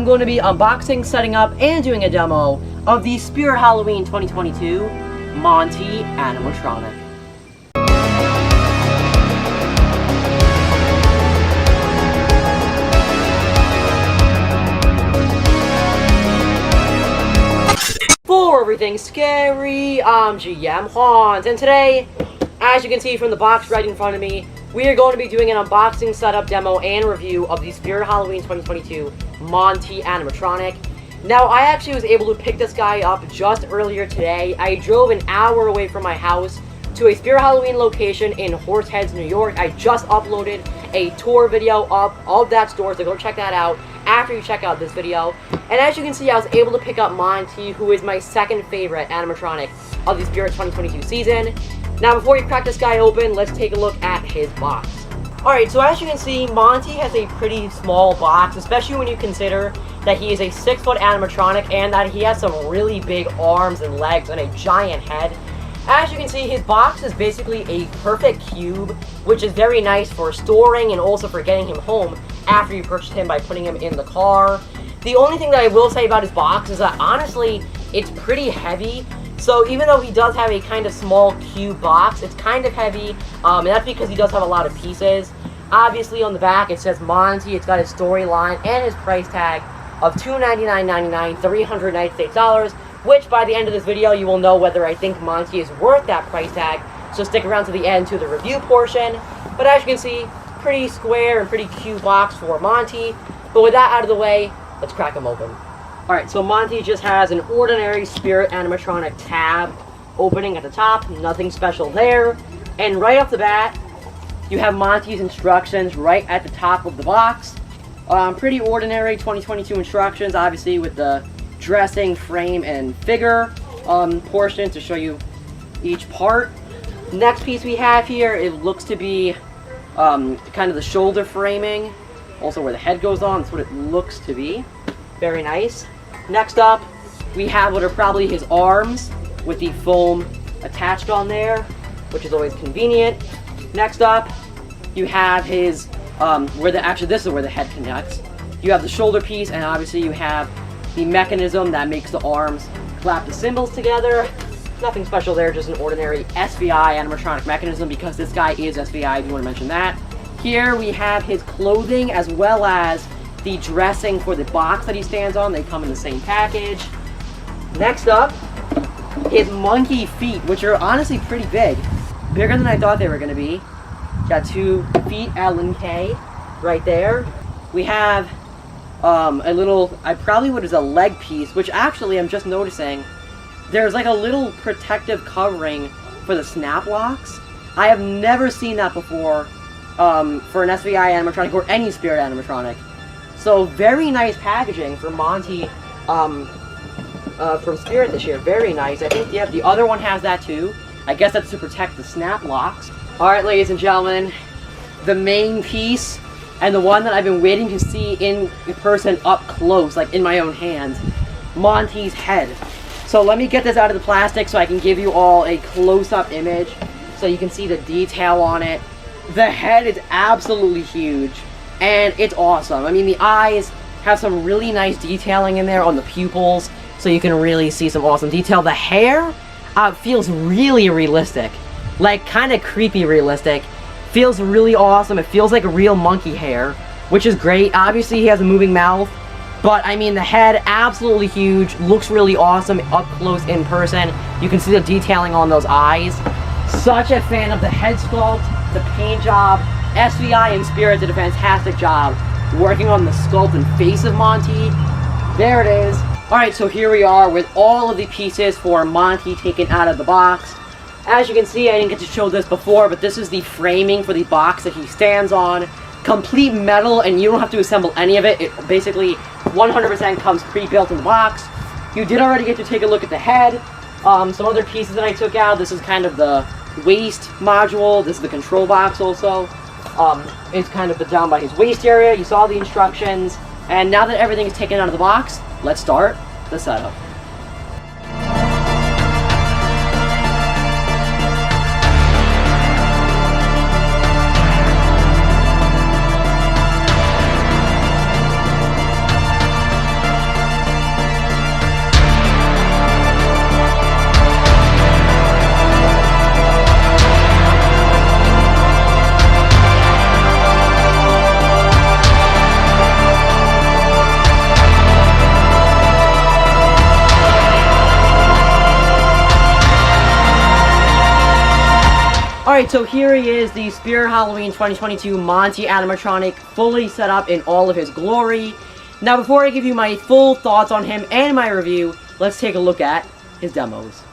going to be unboxing, setting up, and doing a demo of the Spirit Halloween 2022 Monty Animatronic. For everything scary, I'm GMHaunts, and today, as you can see from the box right in front of me, we are going to be doing an unboxing, setup, demo, and review of the Spirit Halloween 2022 Monty Animatronic. Now, I actually was able to pick this guy up just earlier today. I drove an hour away from my house to a Spirit Halloween location in Horseheads, New York. I just uploaded a tour video up of that store, so go check that out after you check out this video. And as you can see, I was able to pick up Monty, who is my second favorite animatronic of the Spirit 2022 season. Now, before you crack this guy open, let's take a look at his box. Alright, so as you can see, Monty has a pretty small box, especially when you consider that he is a 6-foot animatronic and that he has some really big arms and legs and a giant head. As you can see, his box is basically a perfect cube, which is very nice for storing and also for getting him home after you purchase him by putting him in the car. The only thing that I will say about his box is that, honestly, it's pretty heavy. So even though he does have a kind of small cube box, it's kind of heavy, and that's because he does have a lot of pieces. Obviously, on the back, it says Monty. It's got his storyline and his price tag of $299.99, $396, which by the end of this video, you will know whether I think Monty is worth that price tag. So stick around to the end to the review portion. But as you can see, pretty square and pretty cute box for Monty. But with that out of the way, let's crack him open. Alright, so Monty just has an ordinary Spirit Animatronic tab opening at the top, nothing special there. And right off the bat, you have Monty's instructions right at the top of the box. Pretty ordinary 2022 instructions, obviously with the dressing, frame, and figure portion to show you each part. Next piece we have here, it looks to be kind of the shoulder framing, also where the head goes on. That's what it looks to be. Very nice. Next up, we have what are probably his arms with the foam attached on there, which is always convenient. Next up, you have his, this is where the head connects. You have the shoulder piece, and obviously you have the mechanism that makes the arms clap the cymbals together. Nothing special there, just an ordinary SVI animatronic mechanism, because this guy is SVI, I do want to mention that. Here we have his clothing as well as the dressing for the box that he stands on. They come in the same package. Next up, his monkey feet, which are honestly pretty big. Bigger than I thought they were going to be. Got 2 feet, Allen K, right there. We have a little, I probably would is a leg piece, which actually I'm just noticing there's like a little protective covering for the snap locks. I have never seen that before for an SVI animatronic or any Spirit animatronic. So very nice packaging for Monty from Spirit this year. Very nice. I think the other one has that too. I guess that's to protect the snap locks. Alright, ladies and gentlemen, the main piece, and the one that I've been waiting to see in person up close, like in my own hands, Monty's head. So let me get this out of the plastic so I can give you all a close-up image so you can see the detail on it. The head is absolutely huge, and it's awesome. I mean, the eyes have some really nice detailing in there on the pupils, so you can really see some awesome detail. The hair feels really realistic, like kind of creepy realistic. Feels really awesome. It feels like real monkey hair, which is great. Obviously, he has a moving mouth, but I mean, the head, absolutely huge. Looks really awesome up close in person. You can see the detailing on those eyes. Such a fan of the head sculpt, the paint job. SVI and Spirit did a fantastic job working on the sculpt and face of Monty. There it is. Alright, so here we are with all of the pieces for Monty taken out of the box. As you can see, I didn't get to show this before, but this is the framing for the box that he stands on. Complete metal, and you don't have to assemble any of it. It basically 100% comes pre-built in the box. You did already get to take a look at the head. Some other pieces that I took out. This is kind of the waist module. This is the control box also. It's kind of down by his waist area. You saw the instructions. And now that everything is taken out of the box, let's start the setup. Alright, so here he is, the Spirit Halloween 2022 Monty Animatronic, fully set up in all of his glory. Now, before I give you my full thoughts on him and my review, let's take a look at his demos.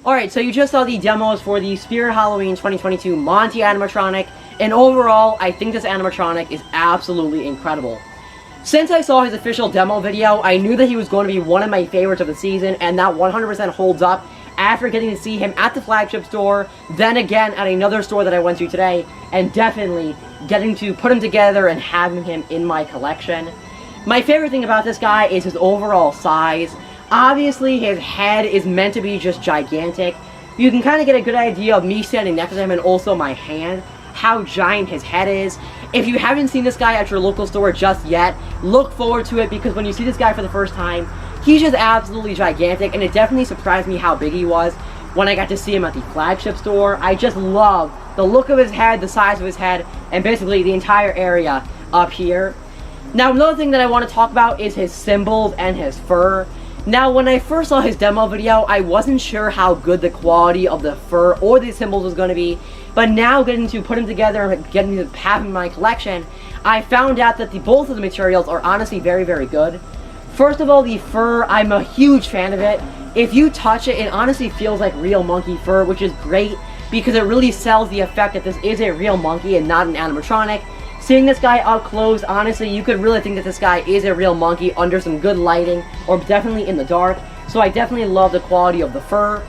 Alright, so you just saw the demos for the Spirit Halloween 2022 Monty Animatronic, and overall, I think this animatronic is absolutely incredible. Since I saw his official demo video, I knew that he was going to be one of my favorites of the season, and that 100% holds up after getting to see him at the flagship store, then again at another store that I went to today, and definitely getting to put him together and having him in my collection. My favorite thing about this guy is his overall size. Obviously, his head is meant to be just gigantic. You can kind of get a good idea of me standing next to him and also my hand, how giant his head is. If you haven't seen this guy at your local store just yet, look forward to it, because when you see this guy for the first time, he's just absolutely gigantic, and it definitely surprised me how big he was when I got to see him at the flagship store. I just love the look of his head, the size of his head, and basically the entire area up here. Now, another thing that I want to talk about is his symbols and his fur. Now, when I first saw his demo video, I wasn't sure how good the quality of the fur or the symbols was going to be, but now getting to put them together and getting to have them in my collection, I found out that both of the materials are honestly very, very good. First of all, the fur, I'm a huge fan of it. If you touch it, it honestly feels like real monkey fur, which is great, because it really sells the effect that this is a real monkey and not an animatronic. Seeing this guy up close, honestly, you could really think that this guy is a real monkey under some good lighting, or definitely in the dark, so I definitely love the quality of the fur.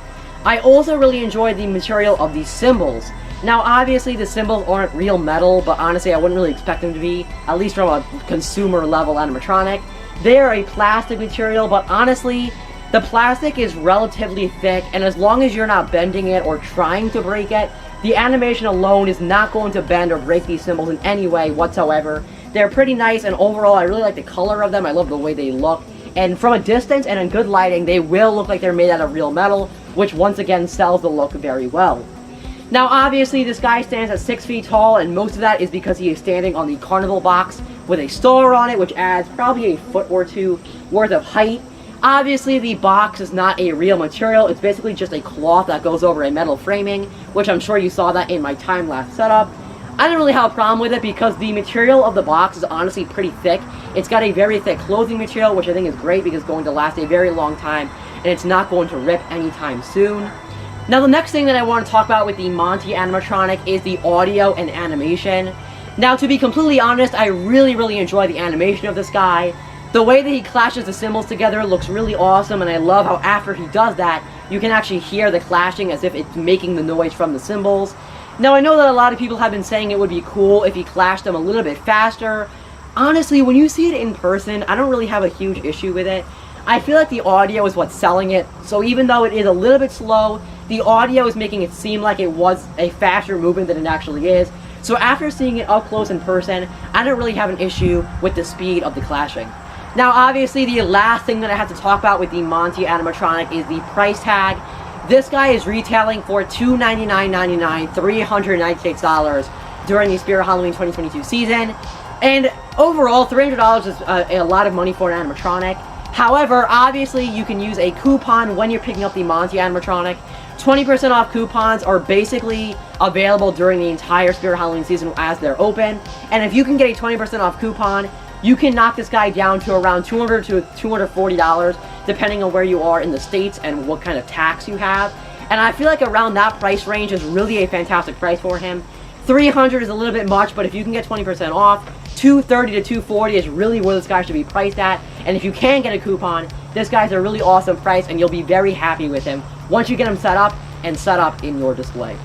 I also really enjoy the material of these symbols. Now, obviously, the symbols aren't real metal, but honestly, I wouldn't really expect them to be, at least from a consumer-level animatronic. They are a plastic material, but honestly, the plastic is relatively thick, and as long as you're not bending it or trying to break it, the animation alone is not going to bend or break these symbols in any way whatsoever. They're pretty nice, and overall, I really like the color of them. I love the way they look. And from a distance and in good lighting, they will look like they're made out of real metal, which once again sells the look very well. Now, obviously, this guy stands at 6 feet tall, and most of that is because he is standing on the carnival box with a star on it, which adds probably a foot or two worth of height. Obviously, the box is not a real material. It's basically just a cloth that goes over a metal framing, which I'm sure you saw that in my time-lapse setup. I don't really have a problem with it because the material of the box is honestly pretty thick. It's got a very thick clothing material, which I think is great because it's going to last a very long time, and it's not going to rip anytime soon. Now, the next thing that I want to talk about with the Monty animatronic is the audio and animation. Now, to be completely honest, I really enjoy the animation of this guy. The way that he clashes the symbols together looks really awesome, and I love how after he does that, you can actually hear the clashing as if it's making the noise from the symbols. Now, I know that a lot of people have been saying it would be cool if he clashed them a little bit faster. Honestly, when you see it in person, I don't really have a huge issue with it. I feel like the audio is what's selling it, so even though it is a little bit slow, the audio is making it seem like it was a faster movement than it actually is. So after seeing it up close in person, I don't really have an issue with the speed of the clashing. Now, obviously, the last thing that I have to talk about with the Monty animatronic is the price tag. This guy is retailing for $299.99, $396 during the Spirit Halloween 2022 season. And overall, $300 is a lot of money for an animatronic. However, obviously, you can use a coupon when you're picking up the Monty animatronic. 20% off coupons are basically available during the entire Spirit Halloween season as they're open. And if you can get a 20% off coupon, you can knock this guy down to around $200 to $240 depending on where you are in the States and what kind of tax you have. And I feel like around that price range is really a fantastic price for him. $300 is a little bit much, but if you can get 20% off, $230 to $240 is really where this guy should be priced at. And if you can get a coupon, this guy's a really awesome price, and you'll be very happy with him once you get him set up in your display.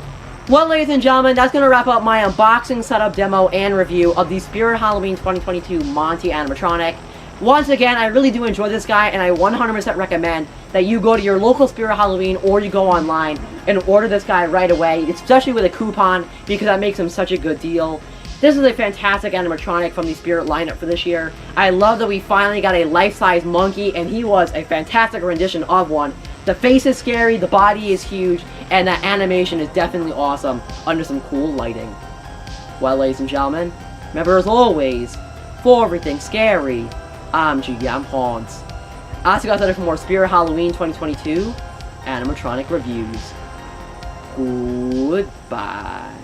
Well, ladies and gentlemen, that's going to wrap up my unboxing, setup, demo, and review of the Spirit Halloween 2022 Monty Animatronic. Once again, I really do enjoy this guy, and I 100% recommend that you go to your local Spirit Halloween or you go online and order this guy right away, especially with a coupon, because that makes him such a good deal. This is a fantastic animatronic from the Spirit lineup for this year. I love that we finally got a life-size monkey, and he was a fantastic rendition of one. The face is scary, the body is huge, and that animation is definitely awesome under some cool lighting. Well, ladies and gentlemen, remember as always, for everything scary, I'm GMHaunts. I'll see you guys later for more Spirit Halloween 2022 animatronic reviews. Goodbye.